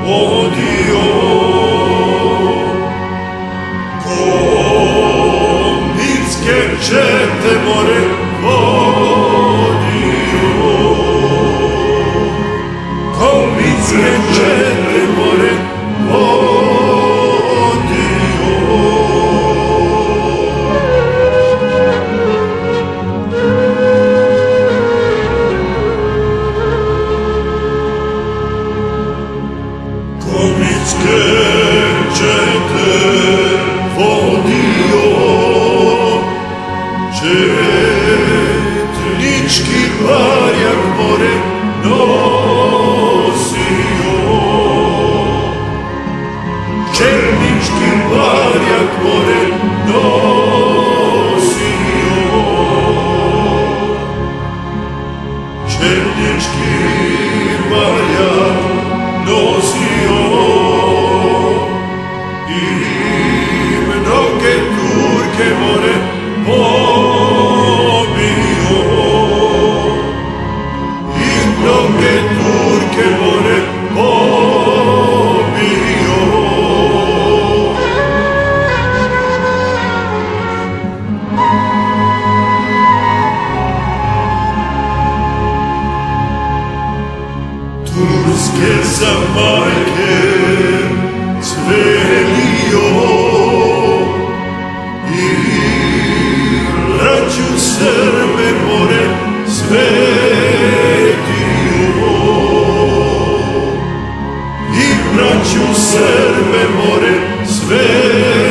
odio, komitske čete more vodio, komitske čete more vodio. Komitske čete vodio, četnički barjak more nosio, četnički barjak more nosio, četnički barjak nosio i mnoge Turke more pobio, i mnoge Turke more pobio. Turske zamajke cvelio i braću Srbe more svetio, i braću Srbe more svetio.